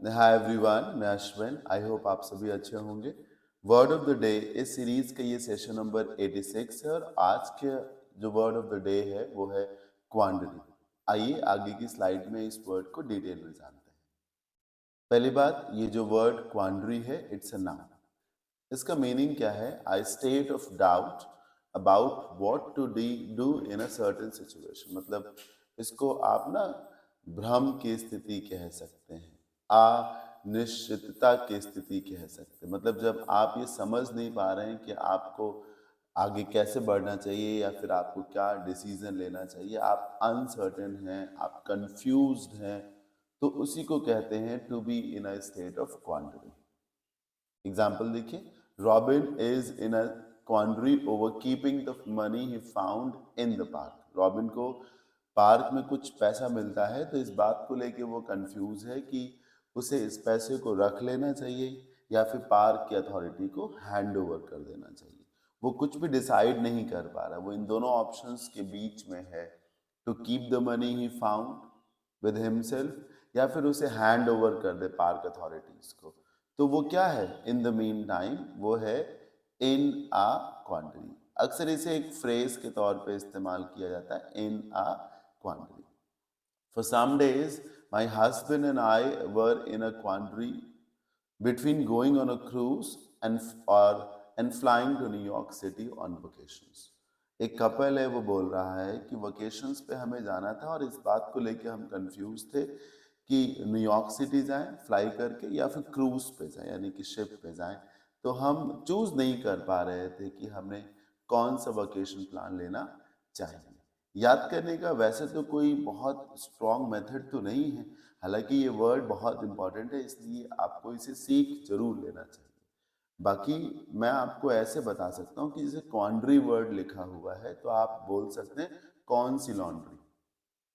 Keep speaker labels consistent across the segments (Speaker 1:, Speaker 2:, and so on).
Speaker 1: Hi everyone, मैं Ashwin. I hope आप सभी अच्छे होंगे। वर्ड ऑफ द डे इस सीरीज का ये सेशन नंबर 86 है और आज के जो वर्ड ऑफ द डे है वो है क्वांडरी। आइए आगे की स्लाइड में इस वर्ड को डिटेल में जानते हैं। पहली बात, ये जो वर्ड क्वांडरी है इट्स अ नाउन। इसका मीनिंग क्या है? I state of doubt about what to do in a certain situation. मतलब इसको आप ना भ्रम की स्थिति कह सकते हैं, अनिश्चितता की स्थिति कह सकते हैं। मतलब जब आप ये समझ नहीं पा रहे हैं कि आपको आगे कैसे बढ़ना चाहिए या फिर आपको क्या डिसीजन लेना चाहिए, आप अनसर्टेन हैं, आप कंफ्यूज्ड हैं, तो उसी को कहते हैं to be in a state of quandary. Example देखिए, Robin is in a quandary over keeping the money he found in the park. Robin को पार्क में कुछ पैसा मिलता है तो इस बात को लेके वो कंफ्यूज है कि उसे इस पैसे को रख लेना चाहिए या फिर पार्क की अथॉरिटी को हैंड ओवर कर देना चाहिए। वो कुछ भी डिसाइड नहीं कर पा रहा, वो इन दोनों ऑप्शंस के बीच में है, to keep the money he found with himself या फिर उसे हैंड ओवर कर दे पार्क अथॉरिटीज को। तो वो क्या है इन द मीन टाइम? वो है इन आ क्वांडरी। अक्सर इसे एक फ्रेज के तौर पे इस्तेमाल किया जाता है, इन आ क्वांडरी। For some days, my husband and I were in a quandary between going on a cruise and flying to New York City on vacations. एक कपल है, वो बोल रहा है कि वकेशंस पे हमें जाना था और इस बात को लेके हम कंफ्यूज थे कि न्यूयॉर्क सिटी जाएं फ्लाई करके या फिर क्रूज पे जाएं यानी कि शिप पे जाएं। तो हम चूज नहीं कर पा रहे थे कि हमने कौन सा वकेशन प्लान लेना चाहिए। याद करने का वैसे तो कोई बहुत स्ट्रॉन्ग मेथड तो नहीं है, हालांकि ये वर्ड बहुत इंपॉर्टेंट है इसलिए आपको इसे सीख जरूर लेना चाहिए। बाकी मैं आपको ऐसे बता सकता हूँ कि जैसे क्वांड्री वर्ड लिखा हुआ है तो आप बोल सकते हैं कौन सी लॉन्ड्री।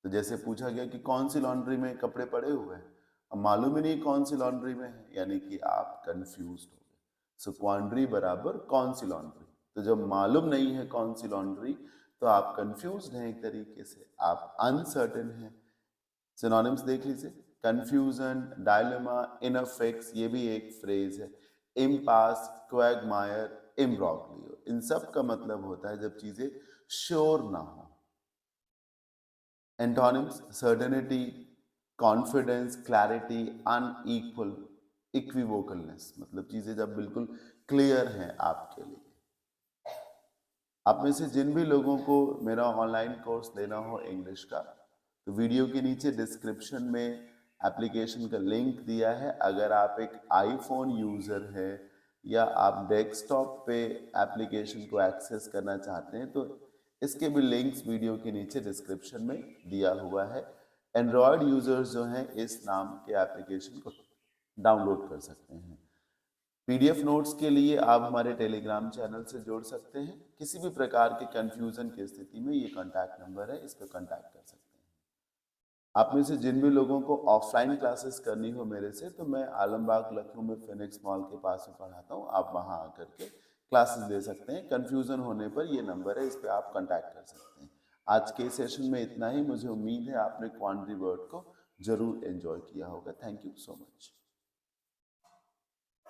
Speaker 1: तो जैसे पूछा गया कि कौन सी लॉन्ड्री में कपड़े पड़े हुए हैं, अब मालूम ही नहीं कौन सी लॉन्ड्री में है, यानी कि आप कंफ्यूज हो गए। सो क्वांड्री बराबर कौन सी लॉन्ड्री। तो जब मालूम नहीं है कौन सी लॉन्ड्री तो आप कंफ्यूज हैं, एक तरीके से आप अनसर्टेन हैं। सिनोनिम्स देख लीजिए, कंफ्यूजन, डायलेमा, इनर फिक्स, ये भी एक फ्रेज है। इम्पास, क्वैगमायर, इम्ब्रोग्लियो, इन सब का मतलब होता है जब चीजें श्योर ना हो। Antonyms, certainty, confidence, clarity, unequal, equivocalness, मतलब चीजें जब बिल्कुल क्लियर हैं आपके लिए। आप में से जिन भी लोगों को मेरा ऑनलाइन कोर्स लेना हो इंग्लिश का, तो वीडियो के नीचे डिस्क्रिप्शन में एप्लीकेशन का लिंक दिया है। अगर आप एक आईफोन यूज़र है या आप डेस्कटॉप पे एप्लीकेशन को एक्सेस करना चाहते हैं तो इसके भी लिंक्स वीडियो के नीचे डिस्क्रिप्शन में दिया हुआ है। एंड्रॉयड यूजर्स जो हैं इस नाम के एप्लीकेशन को डाउनलोड कर सकते हैं। पीडीएफ नोट्स के लिए आप हमारे टेलीग्राम चैनल से जुड़ सकते हैं। किसी भी प्रकार के कंफ्यूजन की स्थिति में ये कॉन्टैक्ट नंबर है, इस पर कॉन्टैक्ट कर सकते हैं। आप में से जिन भी लोगों को ऑफलाइन क्लासेस करनी हो मेरे से, तो मैं आलमबाग लखनऊ में फिनिक्स मॉल के पास में पढ़ाता हूँ। आप वहाँ आकर के क्लासेस दे सकते हैं। कंफ्यूजन होने पर ये नंबर है, इस पर आप कॉन्टैक्ट कर सकते हैं। आज के सेशन में इतना ही। मुझे उम्मीद है आपने क्वांडरी वर्ड को जरूर एंजॉय किया होगा। Thank you so much.